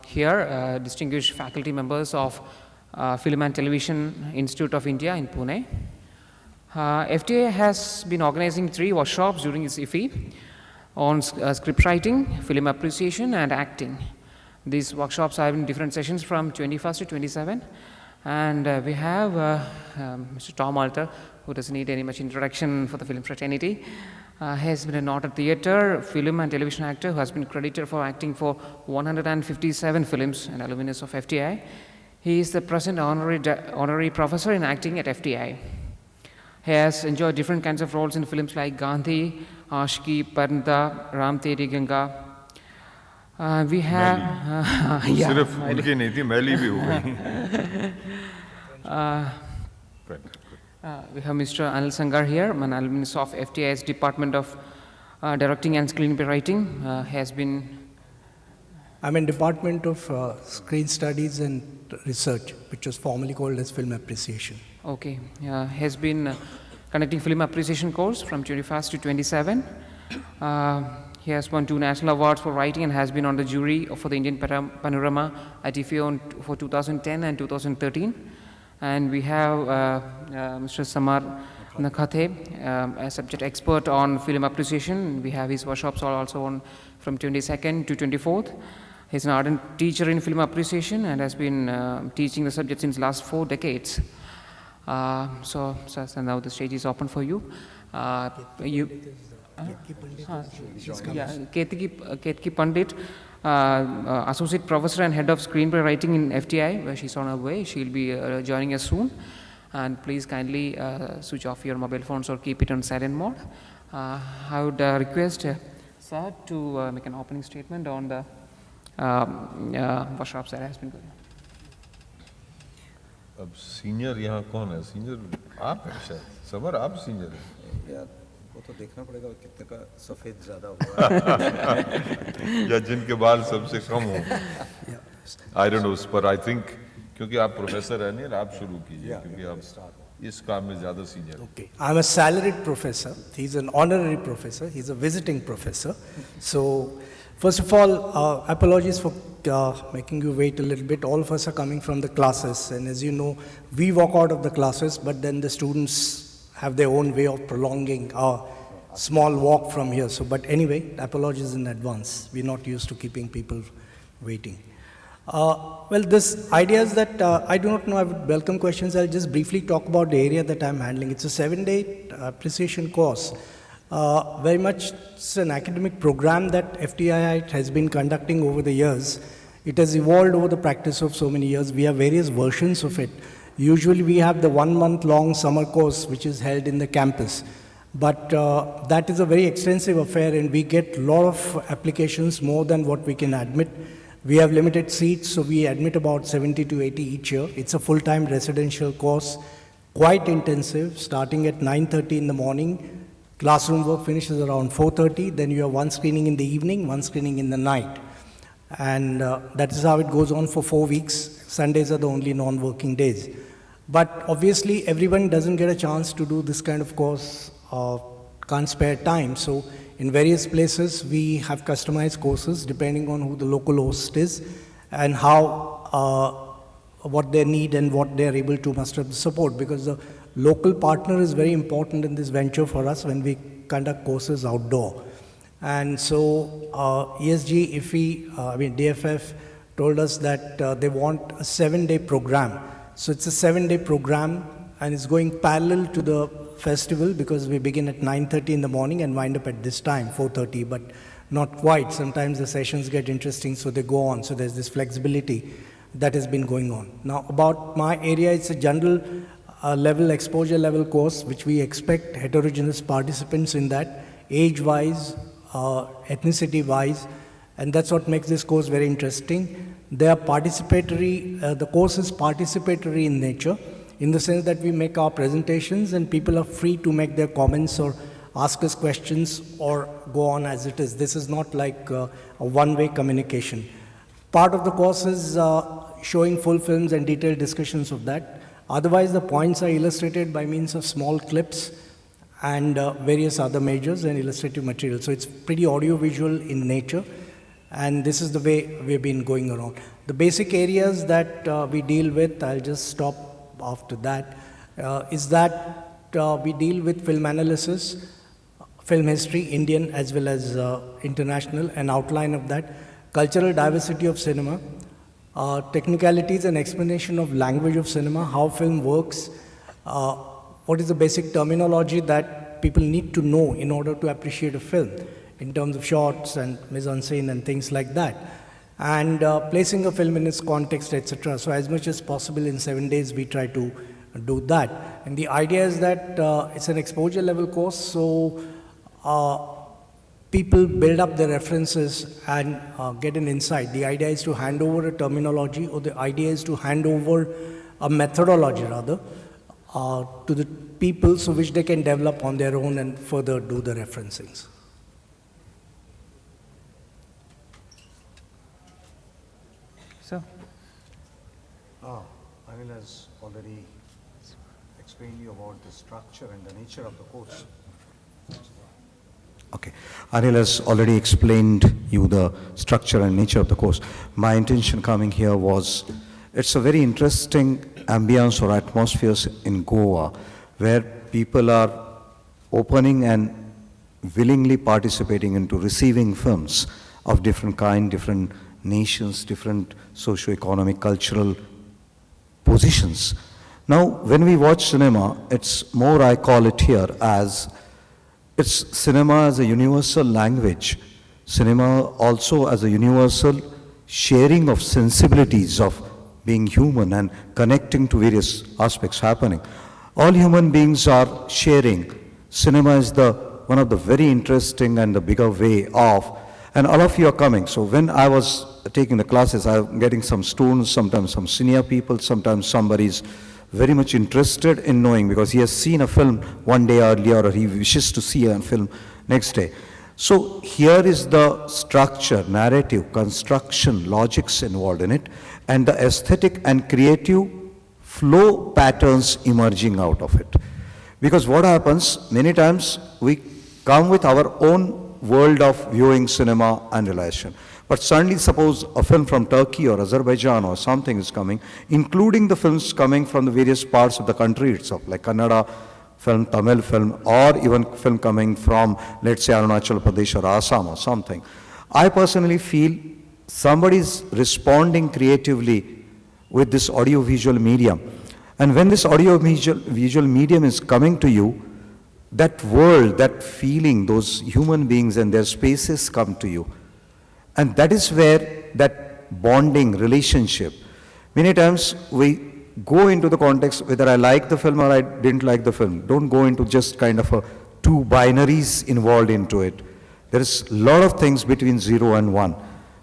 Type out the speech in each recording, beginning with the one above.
here, distinguished faculty members of Film and Television Institute of India in Pune. FTII has been organizing 3 workshops during its IFFI on scriptwriting, film appreciation, and acting. These workshops are in different sessions from 21st to 27, and we have Mr. Tom Alter, who doesn't need any much introduction for the film fraternity. He has been a noted theatre, film and television actor who has been credited for acting for 157 films and alumnus of FTII. He is the present honorary professor in acting at FTII. He has enjoyed different kinds of roles in films like Gandhi, Ashki, Parnda, Ram Teri Ganga. We have सिर्फ उनकी नहीं थी, मैली भी हो गई. We have Mr. Anil Zankar here, an alumnus of FTII's Department of Directing and Screenwriting. I'm in Department of Screen Studies and Research, which was formerly called as Film Appreciation. Okay, has been conducting film appreciation course from 21st to 27. He has won 2 national awards for writing and has been on the jury for the Indian Panorama at IFFI for 2010 and 2013. And we have Mr. Samar Nakhate, a subject expert on film appreciation. We have his workshops also on from 22nd to 24th. He's an ardent teacher in film appreciation and has been teaching the subject since last 4 decades. So now the stage is open for you. Ketaki Pandit, Associate Professor and Head of Screenplay Writing in FTII, where she's on her way. She'll be joining us soon. And please kindly switch off your mobile phones or keep it on silent mode. I would request Sir to make an opening statement on the workshops that has been going on. अब senior यहाँ कौन है? Senior आप हैं शायद. Summer आप senior हैं. यार वो तो देखना पड़ेगा कितने का सफेद ज़्यादा हुआ. या जिनके बाल सबसे कम हो. I don't know, पर I think क्योंकि आप प्रोफेसर हैं नहीं, आप शुरू कीजिए क्योंकि आप इस काम में ज़्यादा senior. Okay, I'm a salaried professor. He's an honorary professor. He's a visiting professor. So first of all, apologies for making you wait a little bit. All of us are coming from the classes, and as you know, we walk out of the classes, but then the students have their own way of prolonging our small walk from here. So, but anyway, apologies in advance. We're not used to keeping people waiting. Well, this idea is that I do not know, I would welcome questions. I'll just briefly talk about the area that I'm handling. It's a 7-day appreciation course. Very much it's an academic program that FTII has been conducting over the years. It has evolved over the practice of so many years. We have various versions of it. Usually we have the 1-month-long summer course which is held in the campus. But that is a very extensive affair and we get a lot of applications, more than what we can admit. We have limited seats, so we admit about 70 to 80 each year. It's a full-time residential course, quite intensive, starting at 9:30 in the morning. Classroom work finishes around 4:30. Then you have 1 screening in the evening, 1 screening in the night. And that is how it goes on for 4 weeks. Sundays are the only non-working days. But obviously, everyone doesn't get a chance to do this kind of course, can't spare time. So in various places, we have customized courses depending on who the local host is and how, what they need and what they are able to muster the support, because the local partner is very important in this venture for us when we conduct courses outdoor. And so ESG, IFFI, DFF told us that they want a 7-day program. So it's a 7-day program and it's going parallel to the festival because we begin at 9:30 in the morning and wind up at this time, 4:30, but not quite. Sometimes the sessions get interesting, so they go on. So there's this flexibility that has been going on. Now about my area, it's a general level, exposure level course, which we expect heterogeneous participants in that, age-wise, ethnicity-wise, and that's what makes this course very interesting. They are participatory, the course is participatory in nature, in the sense that we make our presentations and people are free to make their comments or ask us questions or go on as it is. This is not like a one-way communication. Part of the course is showing full films and detailed discussions of that. Otherwise, the points are illustrated by means of small clips and various other measures and illustrative material. So it's pretty audio-visual in nature. And this is the way we've been going around. The basic areas that we deal with, I'll just stop after that, is that we deal with film analysis, film history, Indian as well as international, an outline of that, cultural diversity of cinema, technicalities and explanation of language of cinema, how film works, what is the basic terminology that people need to know in order to appreciate a film in terms of shots and mise-en-scène and things like that, and placing a film in its context, etc. So as much as possible in 7 days we try to do that. And the idea is that it's an exposure level course, so people build up their references and get an insight. The idea is to hand over a terminology, or the idea is to hand over a methodology rather, to the people, so which they can develop on their own and further do the referencings. So, Anil has already explained you about the structure and the nature of the course. Okay. Anil has already explained you the structure and nature of the course. My intention coming here was, it's a very interesting ambience or atmospheres in Goa where people are opening and willingly participating into receiving films of different kind, different nations, different socio-economic, cultural positions. Now, when we watch cinema, it's more, I call it here as, it's cinema as a universal language, cinema also as a universal sharing of sensibilities of being human and connecting to various aspects happening. All human beings are sharing. Cinema is one of the very interesting and the bigger way of, and all of you are coming. So when I was taking the classes, I'm getting some students, sometimes some senior people, sometimes somebody's very much interested in knowing because he has seen a film one day earlier or he wishes to see a film next day. So here is the structure, narrative, construction, logics involved in it, and the aesthetic and creative flow patterns emerging out of it. Because what happens, many times we come with our own world of viewing cinema and relation. But suddenly suppose a film from Turkey or Azerbaijan or something is coming, including the films coming from the various parts of the country itself, like Kannada film, Tamil film, or even film coming from, let's say, Arunachal Pradesh or Assam or something. I personally feel somebody is responding creatively with this audio-visual medium. And when this audio-visual medium is coming to you, that world, that feeling, those human beings and their spaces come to you. And that is where that bonding relationship, many times we go into the context whether I like the film or I didn't like the film. Don't go into just kind of two binaries involved into it. There is a lot of things between 0 and 1.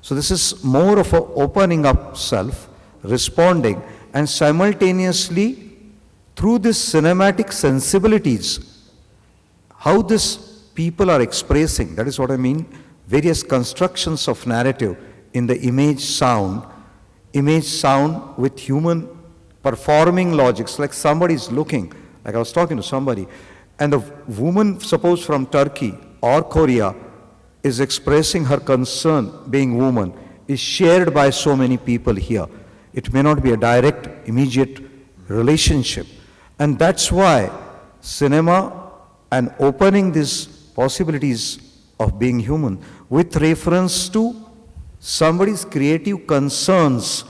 So this is more of a opening up self, responding, and simultaneously through this cinematic sensibilities, how this people are expressing, that is what I mean, various constructions of narrative in the image sound with human performing logics, like somebody is looking, like I was talking to somebody, and the woman, suppose from Turkey or Korea, is expressing her concern, being woman, is shared by so many people here. It may not be a direct, immediate relationship. And that's why cinema and opening these possibilities of being human with reference to somebody's creative concerns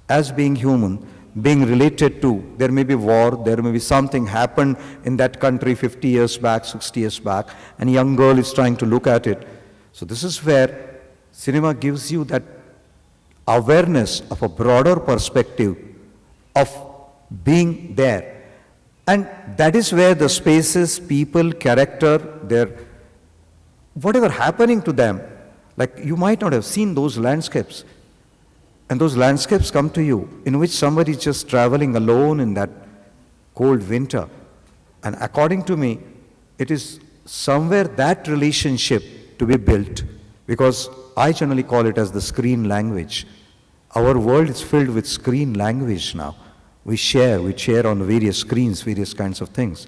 as being human, being related to, there may be war, there may be something happened in that country 50 years back, 60 years back, and a young girl is trying to look at it. So this is where cinema gives you that awareness of a broader perspective of being there. And that is where the spaces, people, character, their whatever happening to them, like you might not have seen those landscapes. And those landscapes come to you in which somebody is just traveling alone in that cold winter. And according to me, it is somewhere that relationship to be built, because I generally call it as the screen language. Our world is filled with screen language now. We share on various screens, various kinds of things.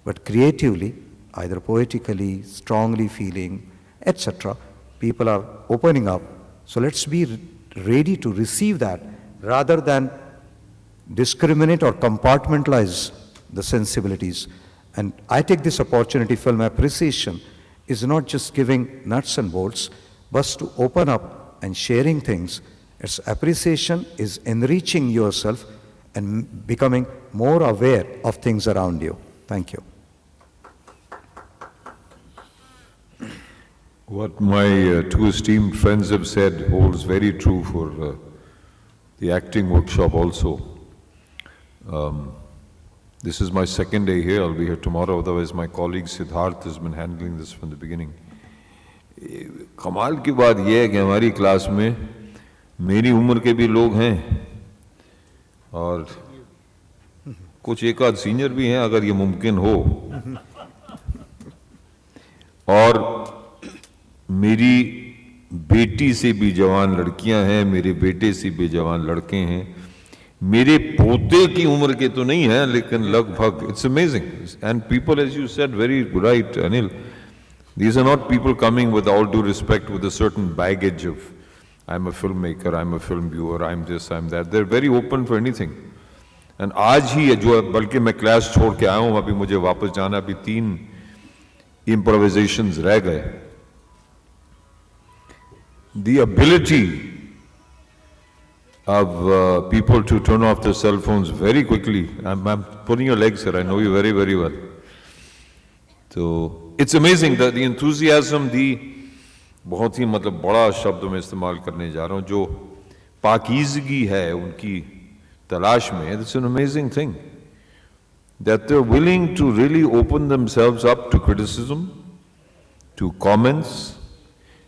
But creatively, either poetically, strongly feeling, etc., people are opening up So let's be ready to receive that rather than discriminate or compartmentalize the sensibilities. And I take this opportunity, film appreciation is not just giving nuts and bolts, but to open up and sharing things. Its appreciation is enriching yourself and becoming more aware of things around you. Thank you. What my two esteemed friends have said holds very true for the acting workshop also. This is my second day here, I'll be here tomorrow, otherwise my colleague Siddharth has been handling this from the beginning. कमाल की बात यह है कि हमारी class में मेरी उम्र के भी लोग हैं और कुछ एक आध सीनियर भी हैं अगर ये मुमकिन हो, और मेरी बेटी से भी जवान लड़कियां हैं, मेरे बेटे से भी जवान लड़के हैं, मेरे पोते की उम्र के तो नहीं हैं लेकिन लगभग. It's amazing. And people, as you said very right, Anil, these are not people coming, with all due respect, with a certain baggage of I'm a filmmaker, I'm a film viewer, I'm this, I'm that. They're very open for anything. And आज ही जो बल्कि मैं class छोड़ के आया हूँ, अभी मुझे वापस जाना, अभी 3 improvisations रह गए. The ability of people to turn off their cell phones very quickly. I'm pulling your legs here, I know you very, very well. So, it's amazing that the enthusiasm, बहुत ही मतलब बड़ा शब्द में इस्तेमाल करने जा रहा हूँ, जो पाकीज़गी है उनकी तलाश में, it's an amazing thing. That they're willing to really open themselves up to criticism, to comments,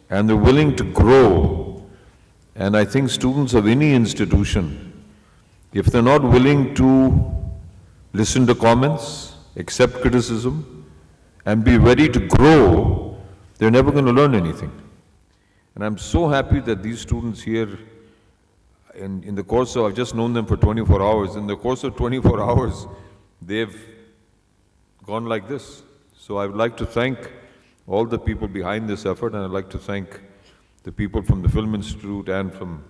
and they're willing to grow. And I think students of any institution, if they're not willing to listen to comments, accept criticism, and be ready to grow, they're never going to learn anything. And I'm so happy that these students here, in the course of, I've just known them for 24 hours, in the course of 24 hours, they've gone like this. So I would like to thank all the people behind this effort, and I'd like to thank the people from the Film Institute and from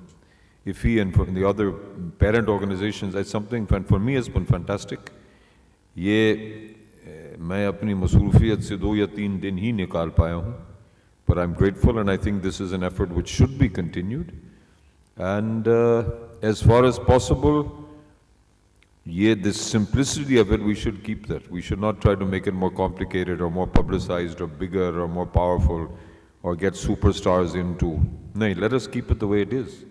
IFFI and from the other parent organizations. That's something, for me, has been fantastic. ये मैं अपनी मसरूफियत से 2 या 3 दिन ही निकाल पाया हूँ, but I'm grateful, and I think this is an effort which should be continued. And as far as possible, this simplicity of it, we should keep that. We should not try to make it more complicated or more publicized or bigger or more powerful or get superstars into. No, let us keep it the way it is.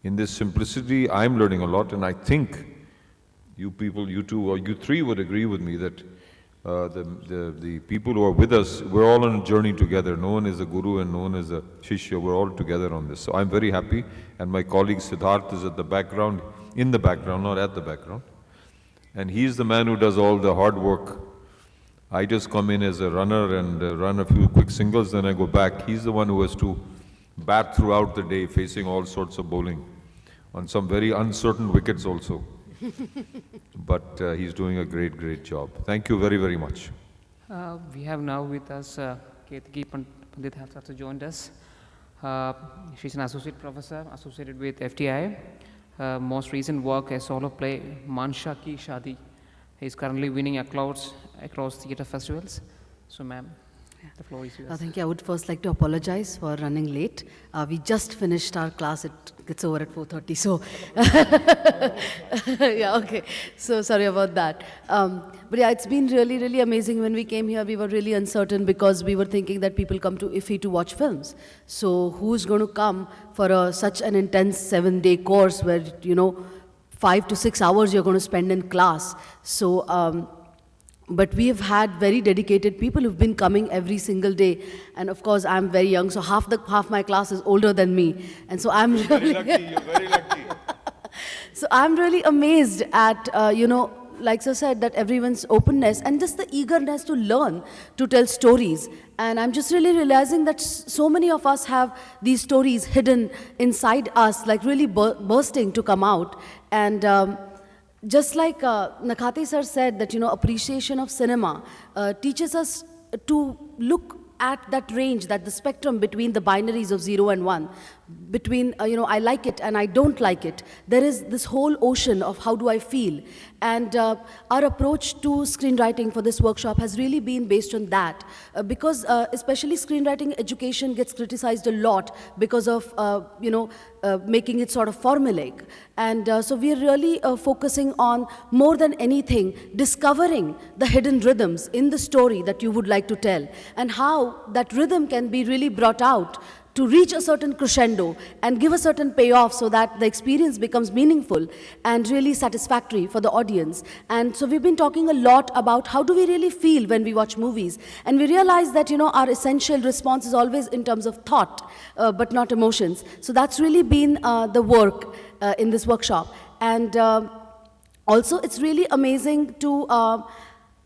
In this simplicity, I'm learning a lot, and I think you people, you two, or you three would agree with me that the people who are with us, we're all on a journey together. No one is a guru and no one is a shishya. We're all together on this. So I'm very happy, and my colleague Siddharth is at the background, in the background, not at the background. And he's the man who does all the hard work. I just come in as a runner and run a few quick singles, then I go back. He's the one who has to bat throughout the day, facing all sorts of bowling, on some very uncertain wickets also. But he's doing a great, great job. Thank you very, very much. We have now with us Ketaki Pandit has also joined us. She's an associate professor associated with FTII. Most recent work, a solo play, Mansha Ki Shadi. He's currently winning across theatre festivals. So, ma'am, the floor is yours. Thank you. I would first like to apologize for running late. We just finished our class. It gets over at 4:30. So, yeah, okay. So, sorry about that. But yeah, it's been really, really amazing. When we came here, we were really uncertain because we were thinking that people come to IFFI to watch films. So, who's going to come for such an intense 7-day course where, 5 to 6 hours you're going to spend in class? So, but we have had very dedicated people who've been coming every single day. And of course, I'm very young, so half my class is older than me. And so I'm really... You're very lucky. So I'm really amazed at, like sir said, that everyone's openness and just the eagerness to learn, to tell stories. And I'm just really realizing that so many of us have these stories hidden inside us, like really bursting to come out. And just like Nakhate sir said, that, appreciation of cinema teaches us to look at that range, that the spectrum between the binaries of 0 and 1. between, I like it and I don't like it. There is this whole ocean of how do I feel. And our approach to screenwriting for this workshop has really been based on that. Because especially screenwriting education gets criticized a lot because of, making it sort of formulaic. And so we are really focusing on, more than anything, discovering the hidden rhythms in the story that you would like to tell, and how that rhythm can be really brought out to reach a certain crescendo and give a certain payoff so that the experience becomes meaningful and really satisfactory for the audience. And so we've been talking a lot about how do we really feel when we watch movies. And we realize that, our essential response is always in terms of thought, but not emotions. So that's really been the work in this workshop. And also, it's really amazing to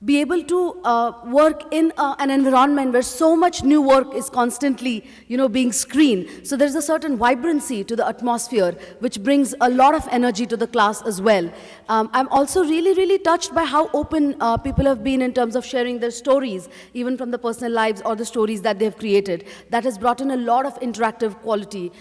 be able to work in an environment where so much new work is constantly, being screened. So there's a certain vibrancy to the atmosphere, which brings a lot of energy to the class as well. I'm also really, really touched by how open people have been in terms of sharing their stories, even from the personal lives or the stories that they've created. That has brought in a lot of interactive quality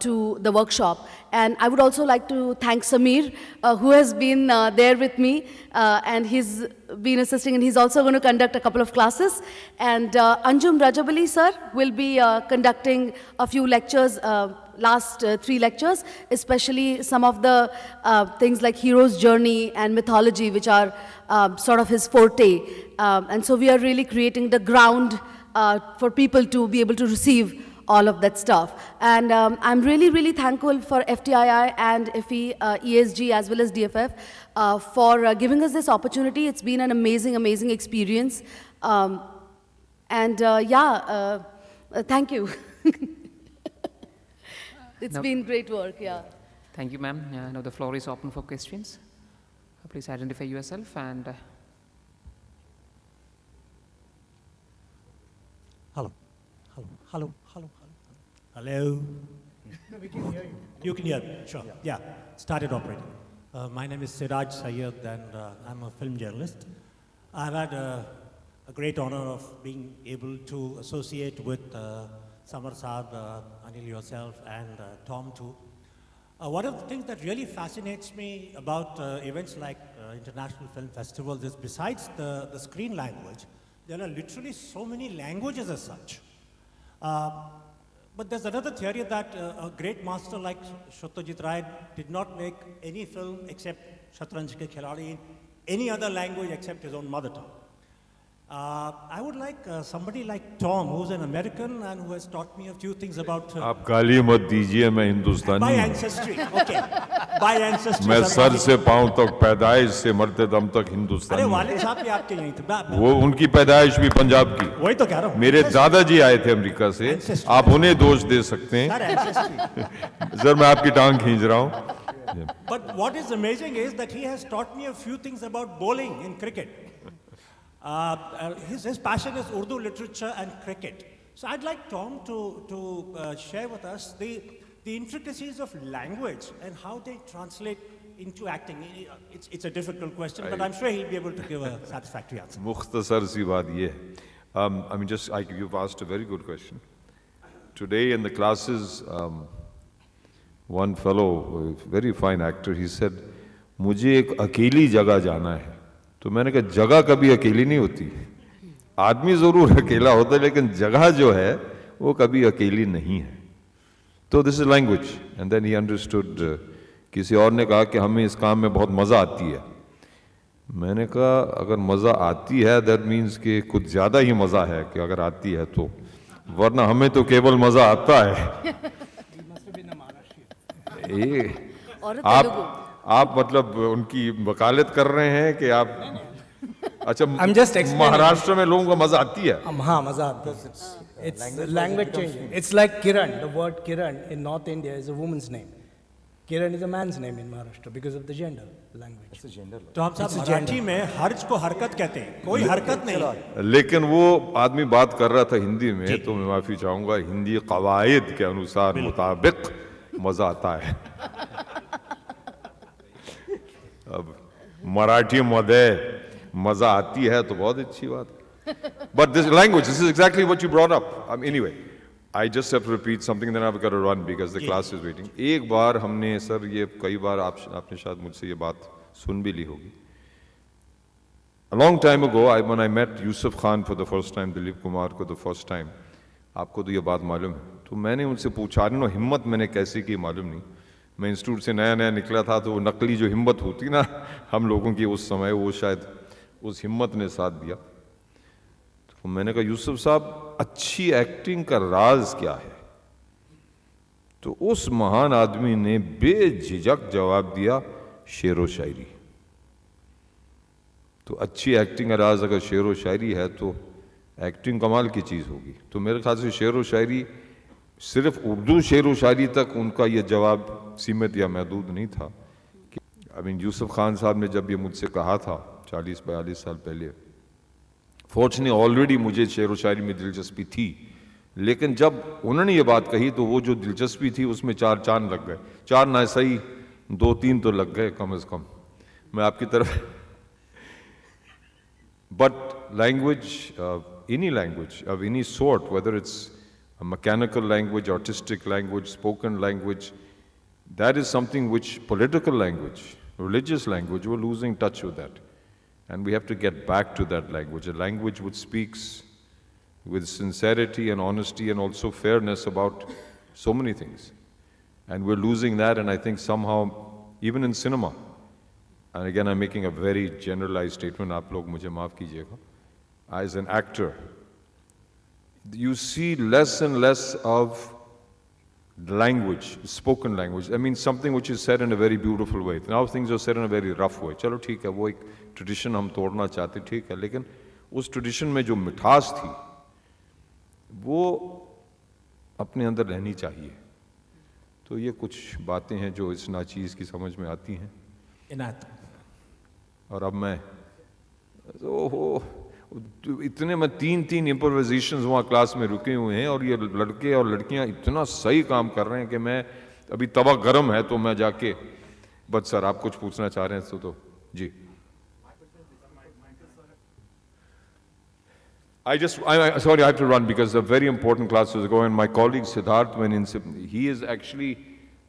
to the workshop. And I would also like to thank Samir, who has been there with me, and he's been assisting, and he's also going to conduct a couple of classes. And Anjum Rajabali sir will be conducting a few lectures, last 3 lectures, especially some of the things like hero's journey and mythology, which are sort of his forte. And so we are really creating the ground for people to be able to receive all of that stuff. And I'm really, really thankful for FTII and IFFI, ESG, as well as DFF for giving us this opportunity. It's been an amazing, amazing experience. Thank you. It's been great work, yeah. Thank you, ma'am. Now the floor is open for questions. Please identify yourself and... Hello. Hello. No, we can hear you. You can hear me, sure. Yeah, started operating. My name is Siraj Sayyed, and I'm a film journalist. I've had a great honor of being able to associate with Samar Saab, Anil yourself, and Tom too. One of the things that really fascinates me about events like International Film Festivals is, besides the screen language, there are literally so many languages as such. But there's another theory that a great master like Satyajit Ray did not make any film except Shatranj Ke Khiladi in any other language except his own mother tongue. I would like somebody like Tom, who's an American and who has taught me a few things about... आप गाली मत दीजिए, मैं हिंदुस्तानी By हूँ। ancestry, okay. By ancestry. मैं sir से पांव तक पैदाइश से मरते दम तक अरे हिंदुस्तानी हूँ। वालिद साहब भी आपके यहीं थे। वो उनकी पैदाइश भी पंजाब की। वही तो कह रहा हूँ। मेरे दादाजी आए थे अमेरिका से, आप उन्हें दोष दे सकते हैं। Sir, ancestry. सर मैं आपकी टांग खींच रहा हूँ। But what is amazing is that he has taught me a few things about bowling in cricket. His passion is Urdu literature and cricket. So I'd like Tom to share with us the intricacies of language and how they translate into acting. It's a difficult question, but I'm sure he'll be able to give a satisfactory answer. मुख्तसर सी बात ये है। You've asked a very good question. Today in the classes, one fellow, a very fine actor, he said, मुझे एक अकेली जगह जाना है। तो मैंने कहा जगह कभी अकेली नहीं होती, आदमी जरूर अकेला होता है लेकिन जगह जो है वो कभी अकेली नहीं है। तो this is language. And then he understood. किसी और ने कहा कि हमें इस काम में बहुत मज़ा आती है। मैंने कहा अगर मज़ा आती है दैट मीन्स कि कुछ ज़्यादा ही मज़ा है कि अगर आती है तो, वरना हमें तो केवल मज़ा आता है। आप मतलब उनकी वकालत कर रहे हैं कि आप अच्छा महाराष्ट्र में लोगों को मजा आती है? हाँ, मजा आता है। It's language changing. It's like Kiran. The word Kiran in North India is a woman's name. Kiran is a man's name in Maharashtra because of the gender language. It's a gender. तो हम सब मराठी में हर्ज को हरकत कहते हैं, कोई हरकत नहीं। लेकिन वो आदमी बात कर रहा था हिंदी में, तो मैं माफी चाहूंगा, हिंदी कवायद के अनुसार मुताबिक मजा आता है। अब मराठी मदे मजा आती है तो बहुत अच्छी बात है। But this language, this is exactly what you brought up. Anyway, I just have to repeat something, then I've got to run because the class is waiting. एक बार हमने सर ये कई बार आपने शायद मुझसे ये बात सुन भी ली होगी. A long time ago, when I met Yusuf Khan for the first time, Dilip Kumar को the first time, आपको तो ये बात मालूम है. तो मैंने उनसे पूछा, नो हिम्मत मैंने कैसे की मालूम नहीं. मैं इंस्टीट्यूट से नया नया निकला था, तो वो नकली जो हिम्मत होती ना हम लोगों की उस समय, वो शायद उस हिम्मत ने साथ दिया. तो मैंने कहा, यूसुफ साहब, अच्छी एक्टिंग का राज क्या है? तो उस महान आदमी ने बेझिझक जवाब दिया, शेर व शायरी. तो अच्छी एक्टिंग का राज अगर शेर व शायरी है तो एक्टिंग कमाल की चीज़ होगी. तो मेरे ख्याल से शेर व शायरी, सिर्फ उर्दू शेर व शायरी तक उनका ये जवाब सीमित या महदूद नहीं था. यूसुफ खान साहब ने जब ये मुझसे कहा था 40-42 साल पहले, फॉर्चुनेटली ऑलरेडी मुझे शेर व शायरी में दिलचस्पी थी, लेकिन जब उन्होंने ये बात कही तो वो जो दिलचस्पी थी उसमें 4 चांद लग गए. 4 ना सही 2-3 तो लग गए कम से कम. मैं आपकी तरफ But language, any language of any sort, whether it's a mechanical language, artistic language, spoken language, that is something which political language, religious language, we're losing touch with that. And we have to get back to that language, a language which speaks with sincerity and honesty and also fairness about so many things. And we're losing that, and I think somehow, even in cinema, and again I'm making a very generalized statement, आप लोग मुझे माफ कीजिएगा, as an actor, you see less and less of language, spoken language. I mean something which is said in a very beautiful way. Now things are said in a very rough way. चलो ठीक है, वो एक tradition हम तोड़ना चाहते, ठीक है, लेकिन उस tradition में जो मिठास थी, वो अपने अंदर रहनी चाहिए. तो ये कुछ बातें हैं जो इस नाचीज़ की समझ में आती हैं. और अब मैं इतने में 3 इम्प्रोवाइजेशंस वहाँ क्लास में रुके हुए हैं और ये लड़के और लड़कियाँ इतना सही काम कर रहे हैं कि मैं अभी तवा गरम है तो मैं जाके, बस सर आप कुछ पूछना चाह रहे हैं तो जी. Sorry, I have to run because a very important class is going. My colleague Siddharth went in. He is actually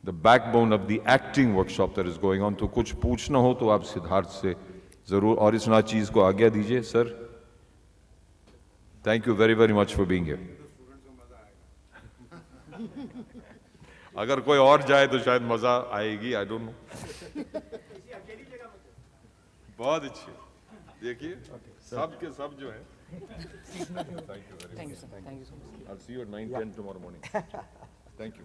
the backbone of the acting workshop that is going on. तो कुछ पूछना हो तो आप सिद्धार्थ से ज़रूर, और इस ना चीज़ को आज्ञा दीजिए. Sir, thank you very very much for being here. अगर कोई और जाए तो शायद मज़ा आएगी, I don't know. बहुत अच्छी, देखिए सब के सब जो है. Thank you very much. Thank you, sir. Thank you so much. I'll see you at 9:10 tomorrow morning. Thank you.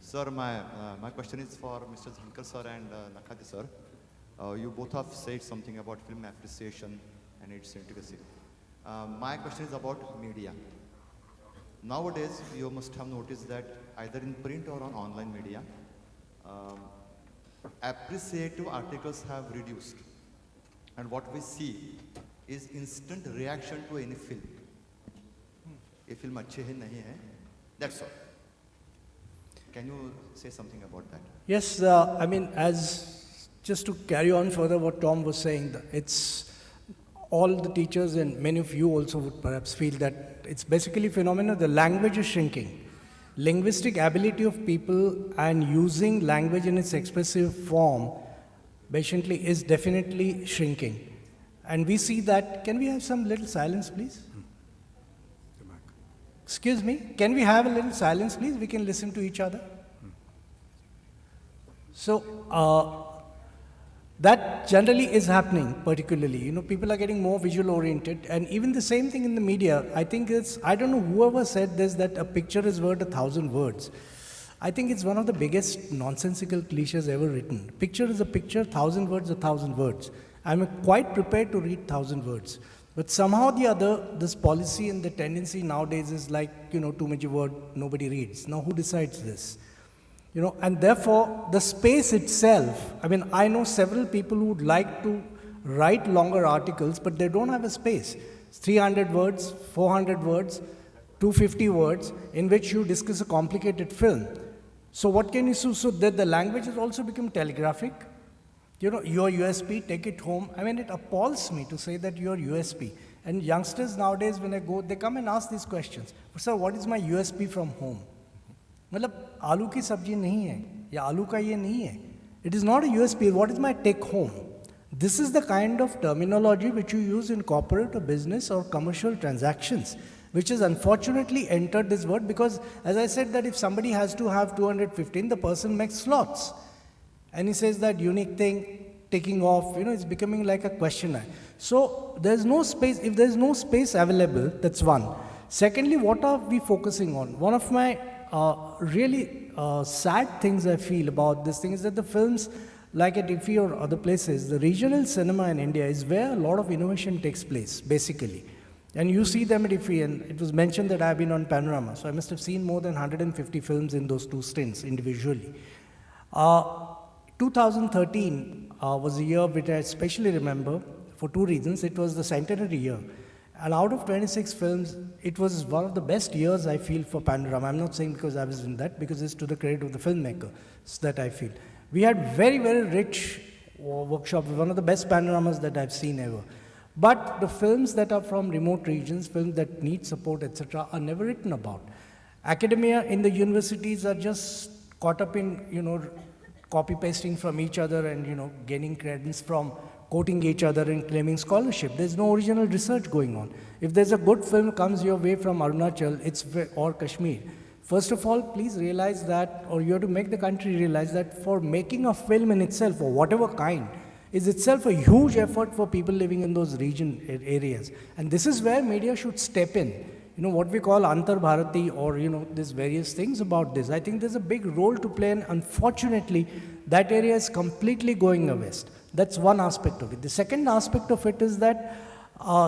Sir, my question is for Mr. Zankar sir and Nakhate sir. You both have said something about film appreciation and its intricacy. My question is about media. Nowadays, you must have noticed that either in print or on online media, appreciative articles have reduced. And what we see is instant reaction to any film. ये film अच्छे है नहीं है, that's all. Can you say something about that? Yes, I mean, as just to carry on further what Tom was saying, it's all the teachers and many of you also would perhaps feel that it's basically phenomena. The language is shrinking. Linguistic ability of people and using language in its expressive form basically is definitely shrinking. And we see that, can we have some little silence please? Excuse me, can we have a little silence please? We can listen to each other. So, that generally is happening particularly. People are getting more visual oriented, and even the same thing in the media. I think I don't know whoever said this, that a picture is worth 1,000 words. I think it's one of the biggest nonsensical cliches ever written. Picture is a picture, 1,000 words, 1,000 words. I'm quite prepared to read 1,000 words. But somehow or the other, this policy and the tendency nowadays is like, too much word, nobody reads. Now who decides this? And therefore, the space itself, I know several people who would like to write longer articles, but they don't have a space. It's 300 words, 400 words, 250 words, in which you discuss a complicated film. So what can you do? So that the language has also become telegraphic. Your USP, take it home. It appalls me to say that your USP. And youngsters nowadays, when I go, they come and ask these questions. Sir, what is my USP from home? मतलब आलू की सब्जी नहीं है या आलू का ये नहीं है. It is not a USP. What is my take home? This is the kind of terminology which you use in corporate or business or commercial transactions, which has unfortunately entered this word because, as I said, that if somebody has to have 215, the person makes slots. And he says that unique thing, taking off, it's becoming like a questionnaire. So there's no space. If there's no space available, that's one. Secondly, what are we focusing on? One of my really sad things I feel about this thing is that the films, like at IFFI or other places, the regional cinema in India is where a lot of innovation takes place, basically. And you see them at IFFI, and it was mentioned that I've been on Panorama, so I must have seen more than 150 films in those 2 stints individually. 2013 was a year which I especially remember for 2 reasons. It was the centenary year. And out of 26 films, it was one of the best years I feel for Panorama. I'm not saying because I was in that, because it's to the credit of the filmmaker that I feel. We had very, very rich workshops, one of the best panoramas that I've seen ever. But the films that are from remote regions, films that need support, etc., are never written about. Academia in the universities are just caught up in, copy-pasting from each other and, gaining credence from quoting each other and claiming scholarship. There's no original research going on. If there's a good film comes your way from Arunachal or Kashmir, first of all, please realize that, or you have to make the country realize that for making a film in itself, or whatever kind, is itself a huge effort for people living in those region areas. And this is where media should step in. What we call Antar Bharati or, these various things about this. I think there's a big role to play, and unfortunately, that area is completely going west. That's one aspect of it. The second aspect of it is that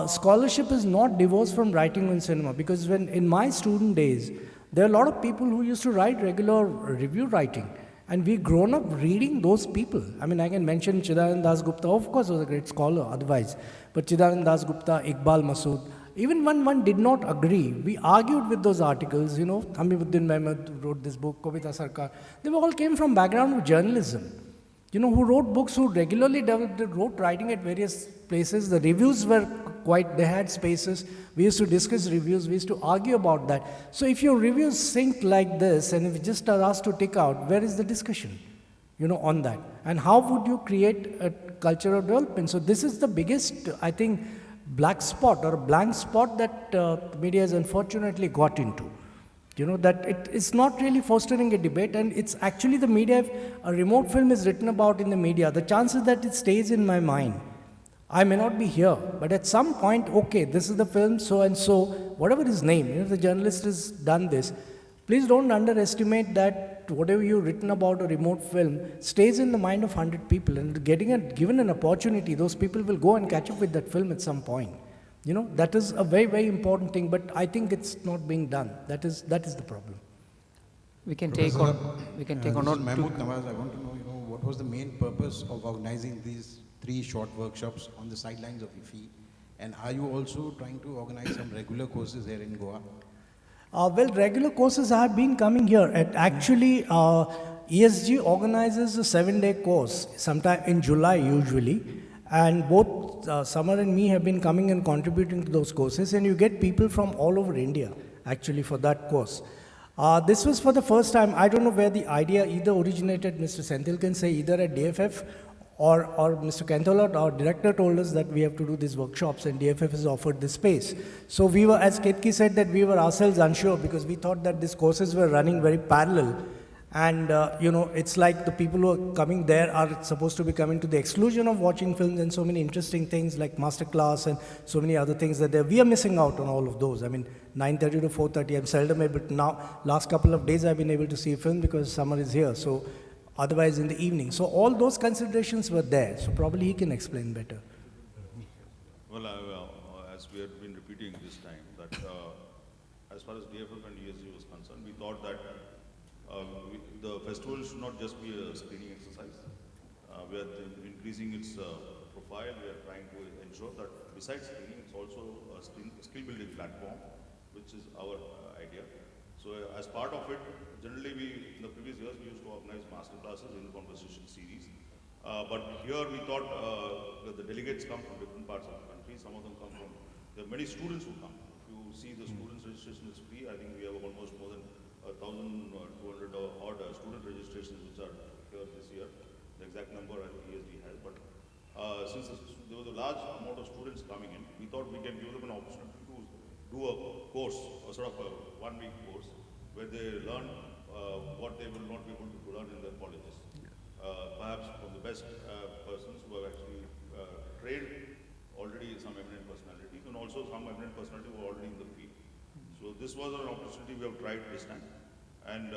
scholarship is not divorced from writing in cinema, because when in my student days, there are a lot of people who used to write regular review writing, and we grown up reading those people. I mean, I can mention Chidaranand Das Gupta, of course, was a great scholar otherwise, but Chidaranand Das Gupta, Iqbal Masood, even when one did not agree, we argued with those articles, Hamiduddin Mehmed wrote this book, Kavita Sarkar, they all came from background of journalism. Who wrote books, who regularly wrote writing at various places. The reviews were they had spaces. We used to discuss reviews, we used to argue about that. So if your reviews sink like this, and if you just are asked to tick out, where is the discussion, on that? And how would you create a culture of development? So this is the biggest, I think, black spot or blank spot that media has unfortunately got into. That it's not really fostering a debate, and it's actually the media. If a remote film is written about in the media, the chances that it stays in my mind, I may not be here, but at some point, okay, this is the film, so and so, whatever his name, if the journalist has done this, please don't underestimate that whatever you've written about a remote film stays in the mind of 100 people, and given an opportunity, those people will go and catch up with that film at some point. That is a very, very important thing, but I think it's not being done. That is the problem. We can take on Mahmood Nawaz, I want to know, what was the main purpose of organizing these 3 short workshops on the sidelines of IFFI? And are you also trying to organize some regular courses here in Goa? Well, regular courses have been coming here. Actually, ESG organizes a 7-day course, sometime in July usually. And both Samar and me have been coming and contributing to those courses, and you get people from all over India, actually, for that course. This was for the first time. I don't know where the idea either originated. Mr. Senthil can say either at DFF or Mr. Kanthola, our director, told us that we have to do these workshops, and DFF has offered this space. So we were, as Ketaki said, that we were ourselves unsure, because we thought that these courses were running very parallel. And, it's like the people who are coming there are supposed to be coming to the exclusion of watching films and so many interesting things like masterclass and so many other things that we are missing out on all of those. I mean, 9:30 to 4:30, I'm seldom able to now. Last couple of days I've been able to see a film because Samar is here. So otherwise in the evening. So all those considerations were there. So probably he can explain better. Well, as we have been repeating this time, that as far as DFF and ESG was concerned, we thought that the festival should not just be a screening exercise. We are increasing its profile. We are trying to ensure that besides screening, it's also a skill building platform, which is our idea. So as part of it, generally in the previous years, we used to organize master classes in conversation series. But here we thought the delegates come from different parts of the country. Some of them come from there are many students who come. If you see the students registration is free, I think we have almost more than 1,200 odd student registrations which are here this year. The exact number I think ESG has, but since there was a large amount of students coming in, we thought we can give them an opportunity to do a course, a sort of a one-week course, where they learn what they will not be able to learn in their colleges. Perhaps from the best persons who have actually trained already some eminent personalities, and also some eminent personalities who are already in the field. So this was an opportunity we have tried this time, and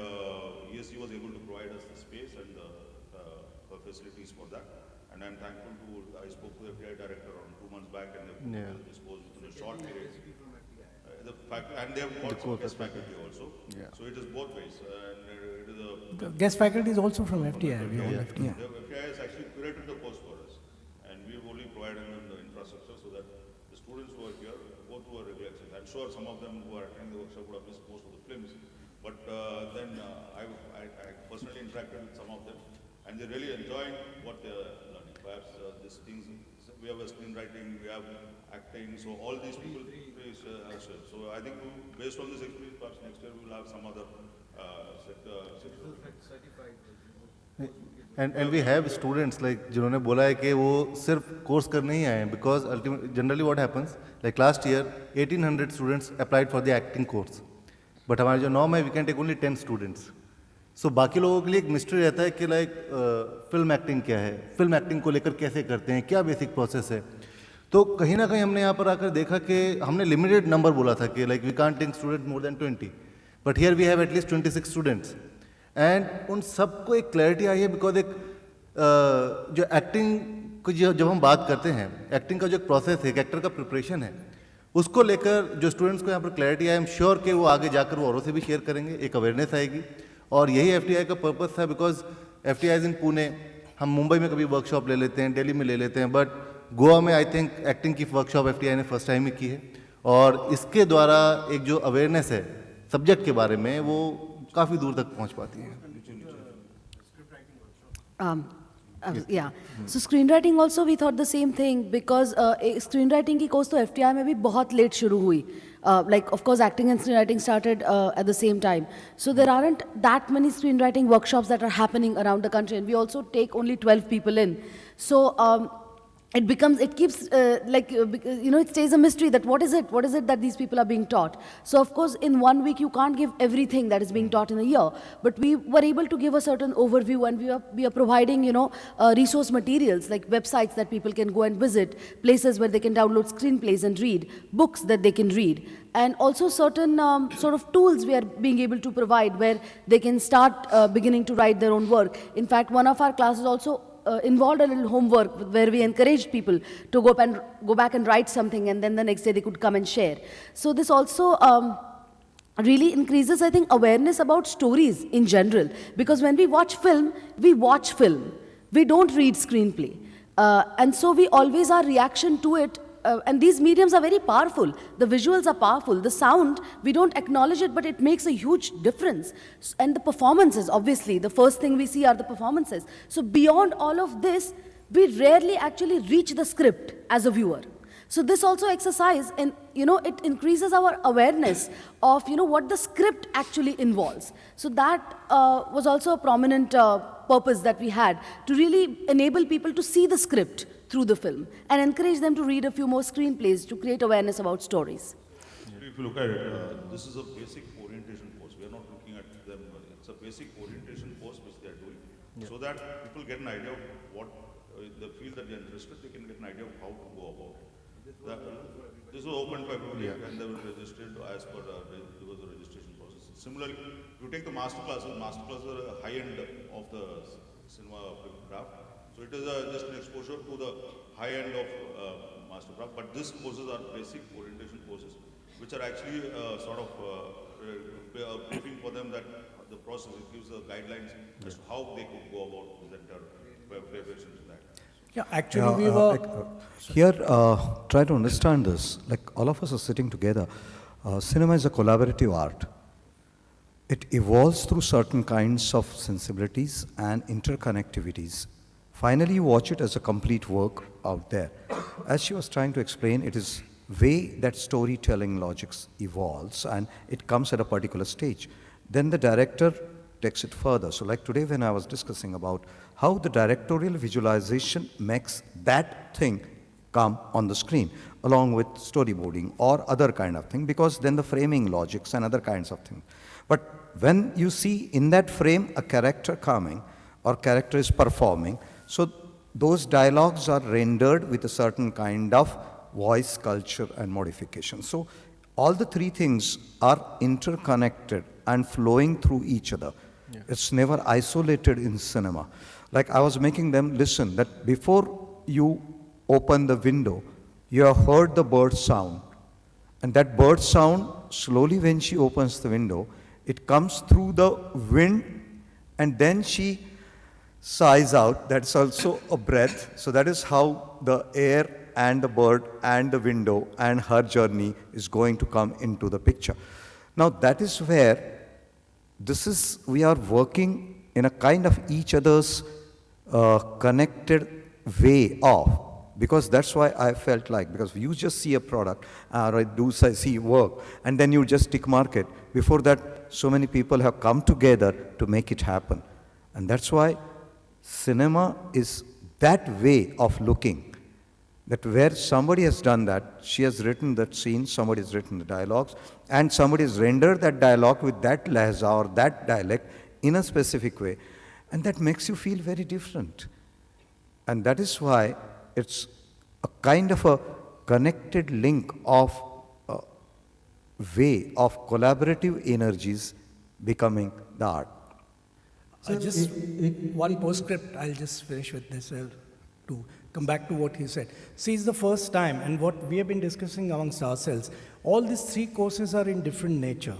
ESG was able to provide us the space and the facilities for that. And I'm thankful to, I spoke to the FTII director around 2 months back, and they've disposed within a short period. And they have got some guest faculty also. Yeah. So it is both ways. And it is the guest faculty is also from FTII. FTII has actually curated the course for us. And we've only provided them the infrastructure so that the students who are here go through a regular exercise. I'm sure some of them who are attending the workshop would have missed most of the films. But then I personally interacted with some of them. And they're really enjoying what they're learning. Perhaps these things, we have a screenwriting, we have acting, so all these people face so I think based on this experience, perhaps next year we will have some other and we have students like जिन्होंने बोला है कि वो सिर्फ course करने ही आए हैं because generally what happens like last year 1800 students applied for the acting course but हमारे जो norm है we can take only 10 students. सो बाकी लोगों के लिए एक मिस्ट्री रहता है कि लाइक फिल्म एक्टिंग क्या है, फिल्म एक्टिंग को लेकर कैसे करते हैं, क्या बेसिक प्रोसेस है. तो कहीं ना कहीं हमने यहाँ पर आकर देखा कि हमने लिमिटेड नंबर बोला था कि like we can't take student more than 20, but here we have at least 26 students. And उन सबको एक क्लैरिटी आई है बिकॉज एक जो एक्टिंग को जब हम बात करते हैं, एक्टिंग का जो एक प्रोसेस है, एक एक्टर का प्रिपरेशन है, उसको लेकर जो स्टूडेंट्स को यहाँ पर clarity I, I am sure कि वो आगे जाकर वो औरों से भी शेयर करेंगे, एक अवेयरनेस आएगी. और यही FTII का पर्पस था बिकॉज FTII इन पुणे, हम मुंबई में कभी वर्कशॉप ले लेते हैं, दिल्ली में ले लेते हैं, बट गोवा में आई थिंक एक्टिंग की वर्कशॉप FTII ने फर्स्ट टाइम ही की है. और इसके द्वारा एक जो अवेयरनेस है सब्जेक्ट के बारे में वो काफ़ी दूर तक पहुंच पाती है. Yeah. So screenwriting also we thought the same thing because screenwriting की course तो FTII में भी बहुत late शुरू हुई. Like of course acting and screenwriting started at the same time. So there aren't that many screenwriting workshops that are happening around the country, and we also take only 12 people in. So it keeps it stays a mystery that what is it that these people are being taught. So of course in 1 week you can't give everything that is being taught in a year, but we were able to give a certain overview, and we are providing resource materials like websites that people can go and visit, places where they can download screenplays and read, books that they can read, and also certain sort of tools we are being able to provide where they can start beginning to write their own work. In fact, one of our classes also involved a little homework where we encouraged people to go back and write something, and then the next day they could come and share. So this also really increases, I think, awareness about stories in general, because when we watch film, we don't read screenplay, and so we always, our reaction to it, and these mediums are very powerful. The visuals are powerful. The sound, we don't acknowledge it, but it makes a huge difference. And the performances, obviously, the first thing we see are the performances. So beyond all of this, we rarely actually reach the script as a viewer. So this also exercise, and it increases our awareness of what the script actually involves. So that was also a prominent purpose that we had, to really enable people to see the script through the film and encourage them to read a few more screenplays to create awareness about stories. If you look at it, this is a basic orientation course. We are not looking at them. It's a basic orientation course which they are doing, so that people get an idea of what the field that they are interested. They can get an idea of how to go about it. This was open to everybody, and they were registered as per there was a registration process. Similarly, if you take the master classes are a high end of the cinema craft. So it is just an exposure to the high end of master craft, but these courses are basic orientation courses, which are actually sort of briefing for them that the process, it gives the guidelines as to how they could go about this entire preparation to that. Yeah, actually we were... Here, try to understand this, like all of us are sitting together. Cinema is a collaborative art. It evolves through certain kinds of sensibilities and interconnectivities. Finally, you watch it as a complete work out there. As she was trying to explain, it is way that storytelling logics evolves and it comes at a particular stage. Then the director takes it further. So like today when I was discussing about how the directorial visualization makes that thing come on the screen along with storyboarding or other kind of thing, because then the framing logics and other kinds of things. But when you see in that frame a character coming or character is performing, so those dialogues are rendered with a certain kind of voice, culture, and modification. So all the three things are interconnected and flowing through each other. Yeah. It's never isolated in cinema. Like I was making them listen that before you open the window, you have heard the bird sound. And that bird sound, slowly when she opens the window, it comes through the wind and then she sighs out. That's also a breath. So that is how the air and the bird and the window and her journey is going to come into the picture. Now that is where we are working in a kind of each other's connected way of, because that's why I felt like, because you just see a product, or I see work, and then you just tick mark it. Before that, so many people have come together to make it happen. And that's why cinema is that way of looking, that where somebody has done that, she has written that scene, somebody has written the dialogues, and somebody has rendered that dialogue with that lahza or that dialect in a specific way. And that makes you feel very different. And that is why it's a kind of a connected link of a way of collaborative energies becoming the art. So just one postscript, I'll just finish with this to come back to what he said. See, it's the first time, and what we have been discussing amongst ourselves, all these three courses are in different nature,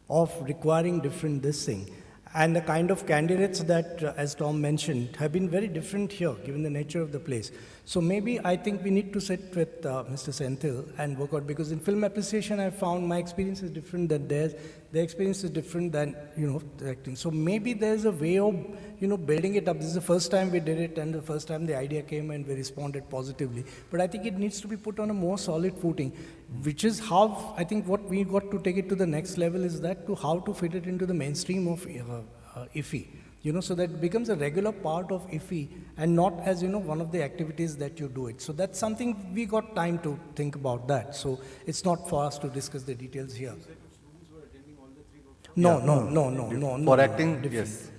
of requiring different this thing. And the kind of candidates that, as Tom mentioned, have been very different here, given the nature of the place. So maybe I think we need to sit with Mr. Senthil and work out, because in film appreciation, I found my experience is different than theirs. Their experience is different than, the acting. So maybe there's a way of, building it up. This is the first time we did it, and the first time the idea came and we responded positively. But I think it needs to be put on a more solid footing, which is how, I think what we got to take it to the next level is that to how to fit it into the mainstream of IFFI. So that it becomes a regular part of IFFI and not as, one of the activities that you do it. So that's something we got time to think about that. So it's not for us to discuss the details here. No. For acting, yes.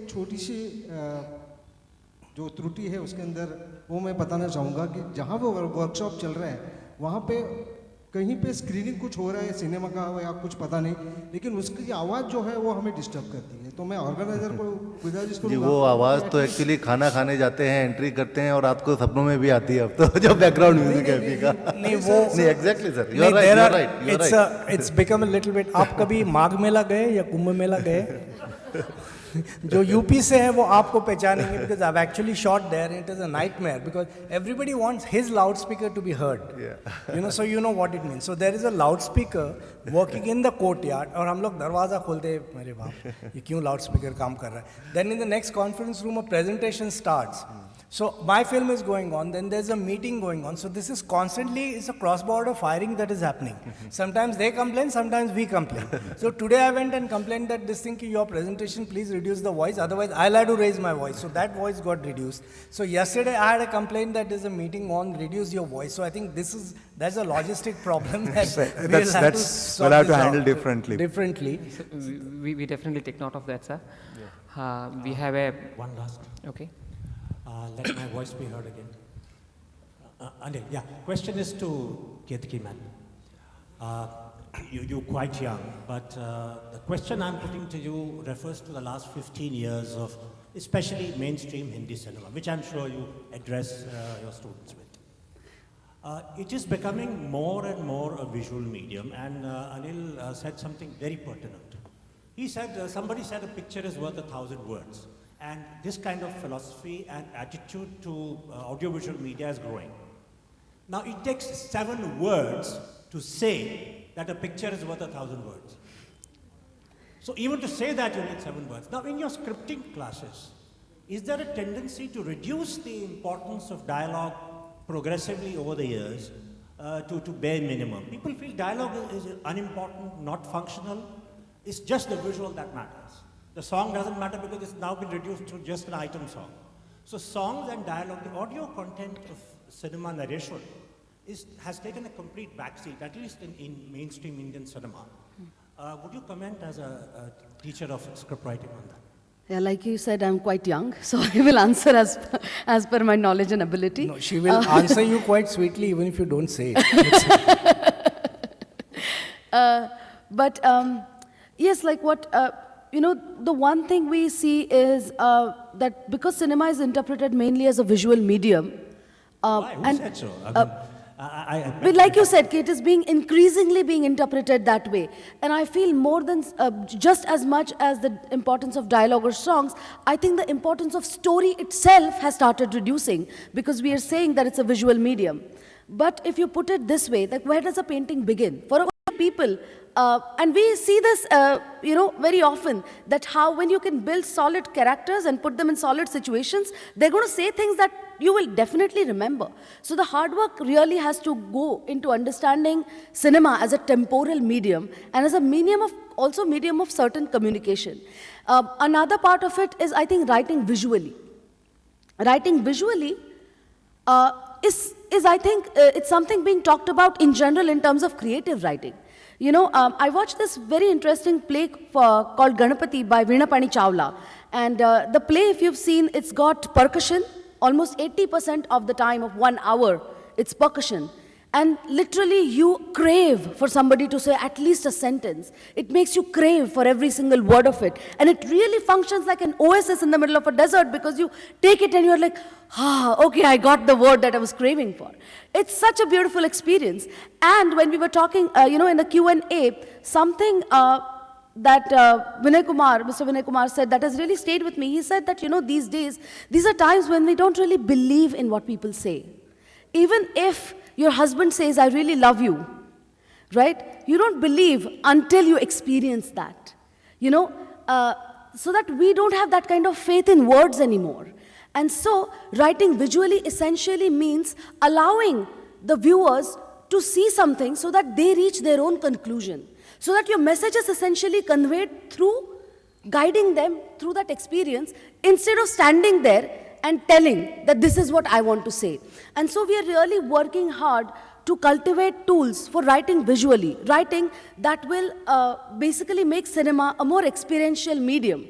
छोटी सी जो त्रुटि है उसके अंदर वो मैं बताना चाहूँगा कि जहाँ वो वर्कशॉप चल रहा है वहाँ पे कहीं पे स्क्रीनिंग कुछ हो रहा है सिनेमा का या कुछ पता नहीं, लेकिन उसकी आवाज़ जो है वो हमें डिस्टर्ब करती है। तो मैं ऑर्गेनाइजर को गुजारिश करूँगा, वो आवाज़ तो एक्चुअली खाना खाने जाते हैं, एंट्री करते हैं और रात को सपनों में भी आती है अब तो जो बैकग्राउंड म्यूजिक है एफटी का। नहीं exactly sir, you are right. It's become a little bit. आप कभी माघ मेला गए या कुंभ मेला गए? जो यूपी से है वो आपको पहचानेंगे, because I've actually shot there and it is a nightmare because everybody wants his loudspeaker to be heard. So you know what it means. So there is a loudspeaker working in the courtyard और हम लोग दरवाज़ा खोलते हैं, मेरे बाप ये क्यों loudspeaker काम कर रहा है. Then in the next conference room a presentation starts. So my film is going on, then there's a meeting going on. So this is constantly, it's a cross-border firing that is happening. Sometimes they complain, sometimes we complain. So today I went and complained that this thing, your presentation, please reduce the voice, otherwise I'll have to raise my voice. So that voice got reduced. So yesterday I had a complaint that there's a meeting on, reduce your voice. So I think that's a logistic problem that we'll have to handle differently. So we definitely take note of that, sir. We have a... One last. Okay. Let my voice be heard again. Anil, yeah. Question is to Ketaki man. You're quite young, but the question I'm putting to you refers to the last 15 years of especially mainstream Hindi cinema, which I'm sure you address your students with. It is becoming more and more a visual medium, and Anil said something very pertinent. He said, somebody said a picture is worth 1,000 words. And this kind of philosophy and attitude to audiovisual media is growing. Now, it takes 7 words to say that a picture is worth 1,000 words. So even to say that you need 7 words. Now in your scripting classes, is there a tendency to reduce the importance of dialogue progressively over the years to bare minimum? People feel dialogue is unimportant, not functional. It's just the visual that matters. The song doesn't matter because it's now been reduced to just an item song. So songs and dialogue, the audio content of cinema narration has taken a complete backseat, at least in mainstream Indian cinema. Would you comment as a teacher of scriptwriting on that? Yeah, like you said, I'm quite young, so I will answer as per my knowledge and ability. No, she will answer you quite sweetly even if you don't say it. But yes, like what, the one thing we see is that because cinema is interpreted mainly as a visual medium. Why? Who said so? But like you said, it is increasingly being interpreted that way. And I feel more than, just as much as the importance of dialogue or songs, I think the importance of story itself has started reducing because we are saying that it's a visual medium. But if you put it this way, like where does a painting begin? For people, and we see this, very often, that how when you can build solid characters and put them in solid situations, they're going to say things that you will definitely remember. So the hard work really has to go into understanding cinema as a temporal medium and as a medium of certain communication. Another part of it is, I think, writing visually. Writing visually is I think, it's something being talked about in general in terms of creative writing. I watched this very interesting play called Ganapati by Veerapani Chawla. And the play, if you've seen, it's got percussion. Almost 80% of the time of 1 hour, it's percussion. And literally, you crave for somebody to say at least a sentence. It makes you crave for every single word of it. And it really functions like an oasis in the middle of a desert because you take it and you're like, okay, I got the word that I was craving for. It's such a beautiful experience. And when we were talking, in the Q&A, something that Mr. Vinay Kumar said that has really stayed with me. He said that, these days, these are times when we don't really believe in what people say. Even if your husband says, I really love you, right? You don't believe until you experience that, so that we don't have that kind of faith in words anymore. And so writing visually essentially means allowing the viewers to see something so that they reach their own conclusion, so that your message is essentially conveyed through guiding them through that experience instead of standing there and telling that this is what I want to say. And so we are really working hard to cultivate tools for writing visually, writing that will basically make cinema a more experiential medium.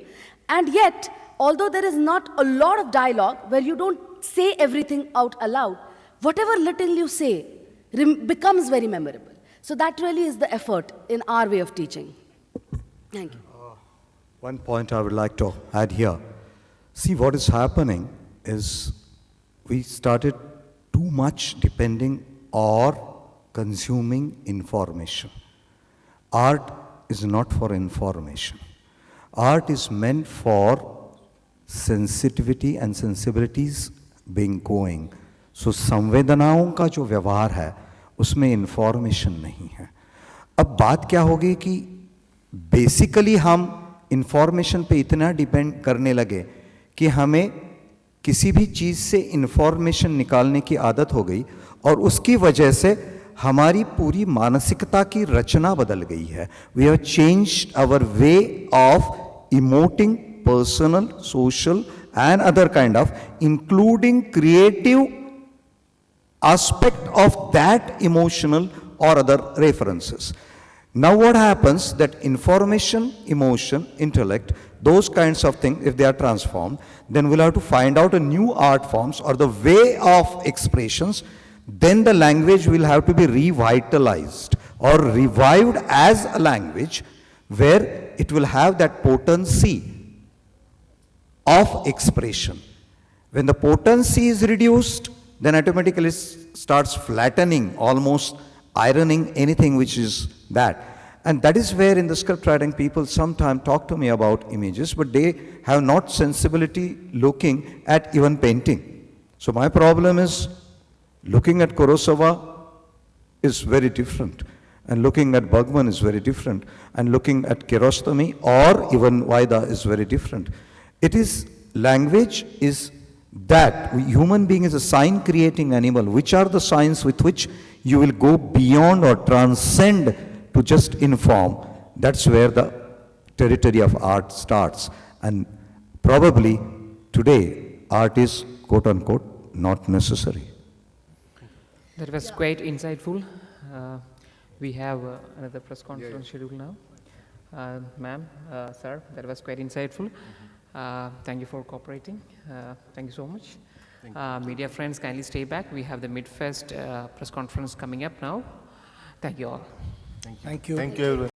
And yet, although there is not a lot of dialogue where you don't say everything out aloud, whatever little you say becomes very memorable. So that really is the effort in our way of teaching. Thank you. One point I would like to add here. See, what is happening is we started too much depending or consuming information. Art is not for information. Art is meant for sensitivity and sensibilities being going. So संवेदनाओं का जो व्यवहार है उसमें information नहीं है. अब बात क्या होगी कि बेसिकली हम इंफॉर्मेशन पे इतना डिपेंड करने लगे कि हमें किसी भी चीज़ से इंफॉर्मेशन निकालने की आदत हो गई और उसकी वजह से हमारी पूरी मानसिकता की रचना बदल गई है. We have changed our way of emoting personal, social and other kind of, including creative aspect of that emotional or other references. Now what happens that information, emotion, intellect, those kinds of things, if they are transformed, then we'll have to find out a new art forms or the way of expressions. Then the language will have to be revitalized or revived as a language where it will have that potency of expression. When the potency is reduced, then automatically it starts flattening, almost ironing anything which is that. And that is where in the script writing people sometimes talk to me about images, but they have not sensibility looking at even painting. So my problem is looking at Kurosawa is very different. and looking at Bergman is very different, and looking at Kiarostami or even Vaida is very different. It is, language is that, human being is a sign creating animal. Which are the signs with which you will go beyond or transcend to just inform? That's where the territory of art starts. And probably today, art is quote unquote not necessary. That was quite insightful. We have another press conference scheduled now. Ma'am, sir, that was quite insightful. Thank you for cooperating. Thank you so much. Media friends, kindly stay back. We have the Mid-Fest press conference coming up now. Thank you all. Thank you. Thank you, everyone.